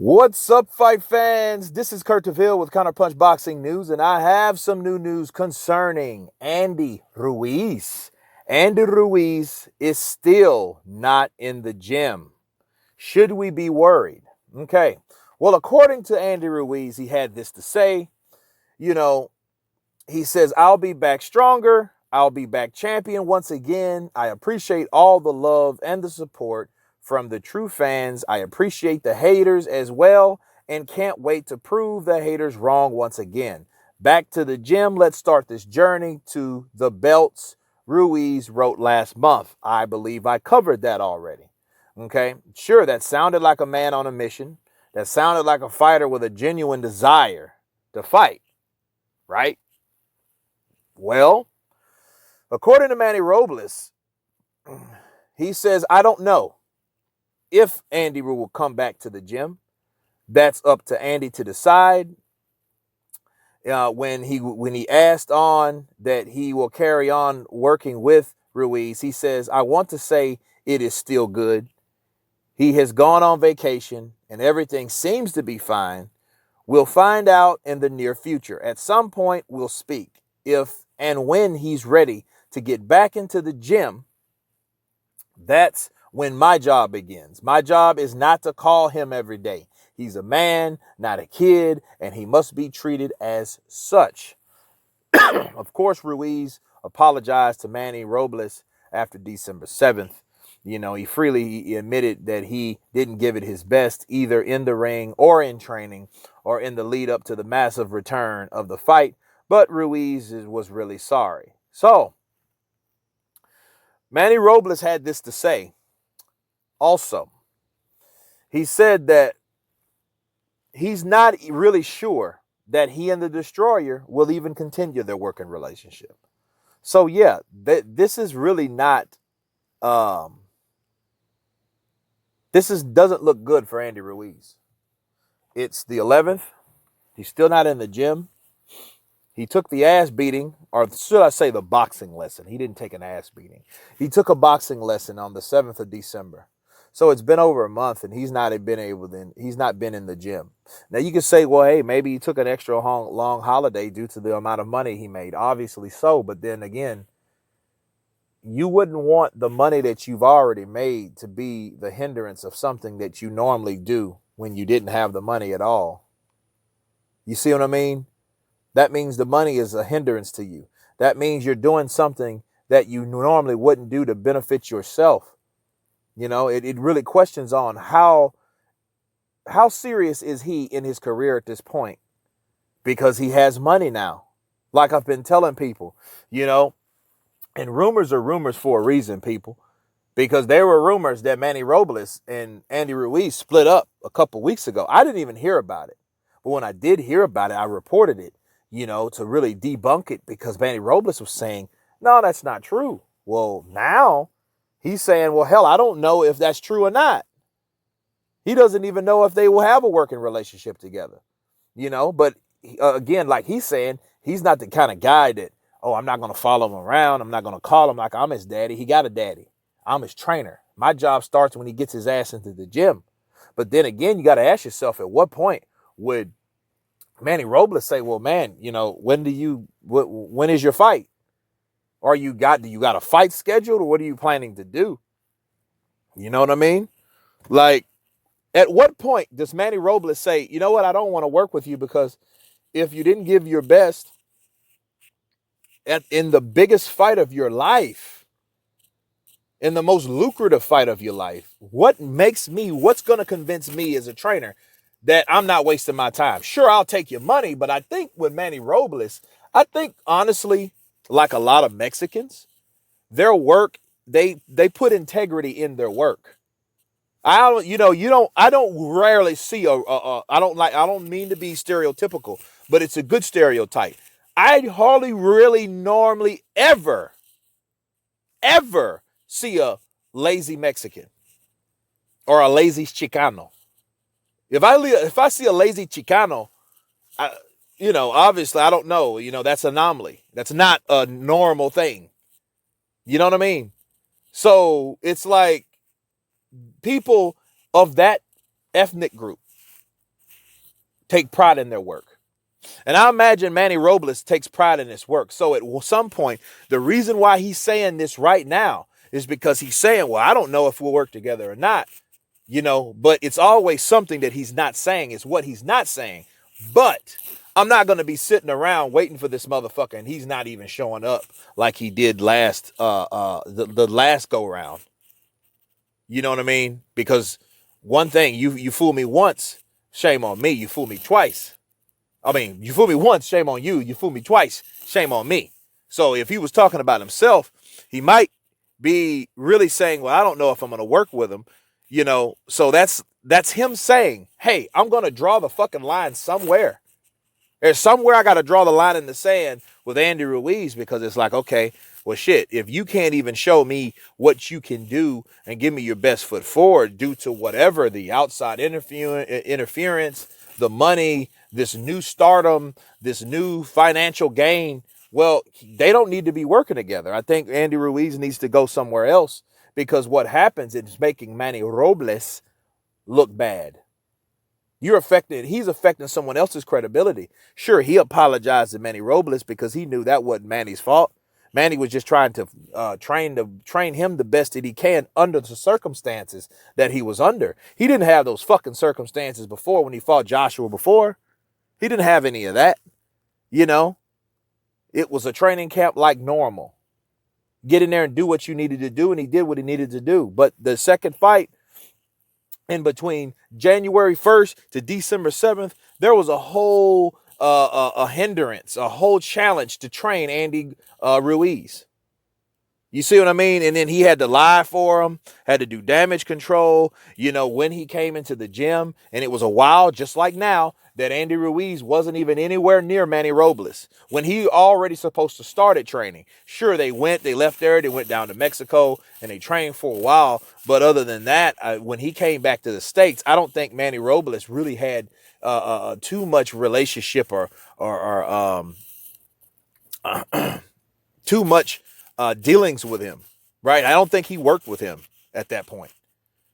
What's up, fight fans? This is A.W.O.L with Counterpunch Boxing News, and I have some new news concerning Andy Ruiz. Andy Ruiz is still not in the gym. Should we be worried? Okay. Well, according to Andy Ruiz, he had this to say. He says, I'll be back stronger. I'll be back champion once again. I appreciate all the love and the support from the true fans. I appreciate the haters as well and can't wait to prove the haters wrong once again. Back to the gym. Let's start this journey to the belts. Ruiz wrote last month. I believe I covered that already. Okay, sure, that sounded like a man on a mission. That sounded like a fighter with a genuine desire to fight, right? Well, according to Manny Robles, he says, I don't know if Andy will come back to the gym. That's up to Andy to decide. When he asked on that he will carry on working with Ruiz, he says, I want to say it is still good. He has gone on vacation and everything seems to be fine. We'll find out in the near future. At some point, we'll speak if and when he's ready to get back into the gym. That's when my job begins. My job is not to call him every day. He's a man, not a kid, and he must be treated as such. Of course, Ruiz apologized to Manny Robles after December 7th. He freely admitted that he didn't give it his best either in the ring or in training or in the lead up to the massive return of the fight. But Ruiz was really sorry. So, Manny Robles had this to say. Also, he said that he's not really sure that he and the Destroyer will even continue their working relationship. So, yeah, this is really not... doesn't look good for Andy Ruiz. It's the 11th. He's still not in the gym. He took the ass beating, or should I say the boxing lesson. He didn't take an ass beating. He took a boxing lesson on the 7th of December. So it's been over a month, and he's not been in the gym. Now you can say, well, hey, maybe he took an extra long holiday due to the amount of money he made. Obviously so, but then again, you wouldn't want the money that you've already made to be the hindrance of something that you normally do when you didn't have the money at all. You see what I mean? That means the money is a hindrance to you. That means you're doing something that you normally wouldn't do to benefit yourself. It really questions on how serious is he in his career at this point? Because he has money now. Like I've been telling people, and rumors are rumors for a reason, people. Because there were rumors that Manny Robles and Andy Ruiz split up a couple weeks ago. I didn't even hear about it. But when I did hear about it, I reported it, to really debunk it because Manny Robles was saying, no, that's not true. Well, now he's saying, well, hell, I don't know if that's true or not. He doesn't even know if they will have a working relationship together, But again, like he's saying, he's not the kind of guy that, oh, I'm not going to follow him around. I'm not going to call him like I'm his daddy. He got a daddy. I'm his trainer. My job starts when he gets his ass into the gym. But then again, you got to ask yourself, at what point would Manny Robles say, well, man, when is your fight? Or do you got a fight scheduled, or what are you planning to do? You know what I mean? Like, at what point does Manny Robles say, you know what, I don't want to work with you because if you didn't give your best in the biggest fight of your life, in the most lucrative fight of your life, what's going to convince me as a trainer that I'm not wasting my time? Sure, I'll take your money, but I think with Manny Robles, honestly, like a lot of Mexicans, their work, they put integrity in their work. I don't rarely see I don't mean to be stereotypical, but it's a good stereotype. I hardly really normally ever see a lazy Mexican or a lazy Chicano. If I see a lazy Chicano, obviously I don't know, that's an anomaly. That's not a normal thing. You know what I mean? So it's like people of that ethnic group, take pride in their work. And I imagine Manny Robles takes pride in his work. So at some point, the reason why he's saying this right now is because he's saying, well, I don't know if we'll work together or not, but it's always something that he's not saying. It's what he's not saying. But I'm not going to be sitting around waiting for this motherfucker and he's not even showing up like he did the last go round. You know what I mean? Because one thing, you fool me once, shame on me. You fool me twice. I mean, you fool me once, shame on you. You fool me twice, shame on me. So if he was talking about himself, he might be really saying, well, I don't know if I'm going to work with him, So that's him saying, hey, I'm going to draw the fucking line somewhere. There's somewhere I got to draw the line in the sand with Andy Ruiz, because it's like, okay, well, shit, if you can't even show me what you can do and give me your best foot forward due to whatever the outside interference, the money, this new stardom, this new financial gain, well, they don't need to be working together. I think Andy Ruiz needs to go somewhere else, because what happens is making Manny Robles look bad. He's affecting someone else's credibility. Sure, he apologized to Manny Robles because he knew that wasn't Manny's fault. Manny was just trying to train him the best that he can under the circumstances that he was under. He didn't have those fucking circumstances before when he fought Joshua before. He didn't have any of that. It was a training camp like normal. Get in there and do what you needed to do, and he did what he needed to do. But the second fight, in between January 1st to December 7th, there was a whole a hindrance, a whole challenge to train Andy Ruiz. You see what I mean? And then he had to lie for him, had to do damage control, when he came into the gym. And it was a while, just like now, that Andy Ruiz wasn't even anywhere near Manny Robles when he already supposed to started training. Sure, they left there, they went down to Mexico and they trained for a while. But other than that, when he came back to the States, I don't think Manny Robles really had too much relationship or too much dealings with him, right? I don't think he worked with him at that point,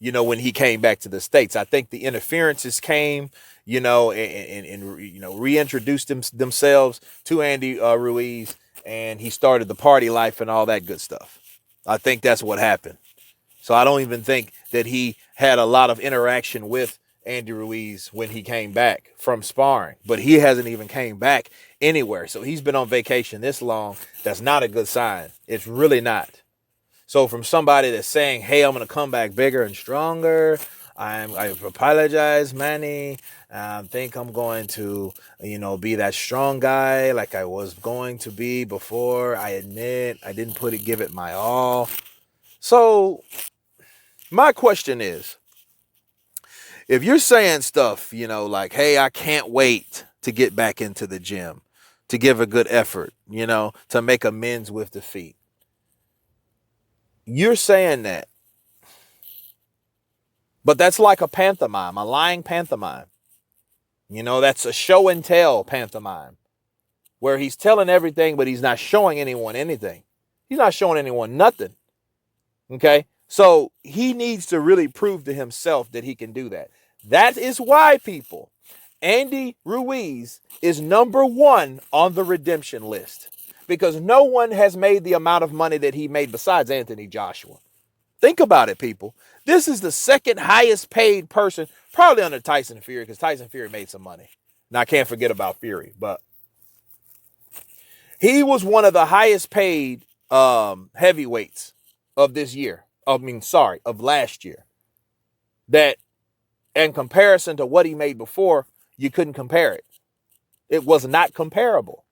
when he came back to the States. I think the interferences came, and reintroduced themselves to Andy Ruiz, and he started the party life and all that good stuff. I think that's what happened. So I don't even think that he had a lot of interaction with Andy Ruiz when he came back from sparring, but he hasn't even came back anywhere. So he's been on vacation this long. That's not a good sign. It's really not. So from somebody that's saying, hey, I'm going to come back bigger and stronger. I apologize, Manny. I think I'm going to, be that strong guy like I was going to be before. I admit I didn't give it my all. So my question is, if you're saying stuff, like, hey, I can't wait to get back into the gym, to give a good effort, to make amends with defeat. You're saying that. But that's like a pantomime, a lying pantomime. That's a show and tell pantomime, where he's telling everything, but he's not showing anyone anything. He's not showing anyone nothing. Okay? So he needs to really prove to himself that he can do that. That is why, people, Andy Ruiz is number 1 on the redemption list, because no one has made the amount of money that he made besides Anthony Joshua. Think about it, people. This is the second highest paid person, probably under Tyson Fury, because Tyson Fury made some money. Now, I can't forget about Fury, but he was one of the highest paid heavyweights of this year. Of last year. That, in comparison to what he made before, you couldn't compare it. It was not comparable.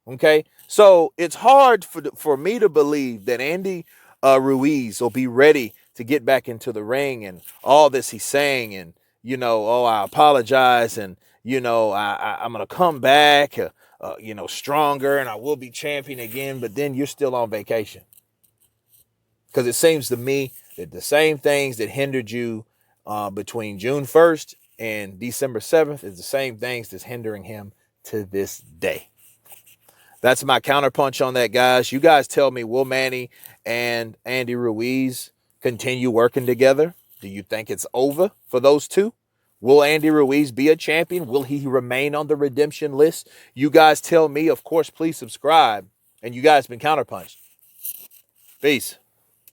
Okay? So it's hard for me to believe that Andy Ruiz will be ready to get back into the ring and all this he's saying, and I apologize, and I'm gonna come back stronger, and I will be champion again. But then you're still on vacation, because it seems to me that the same things that hindered you between June 1st and December 7th is the same things that's hindering him to this day. That's my counterpunch on that, guys. You guys tell me, will Manny and Andy Ruiz continue working together? Do you think it's over for those two? Will Andy Ruiz be a champion? Will he remain on the redemption list? You guys tell me. Of course, please subscribe. And you guys been counterpunched. Peace.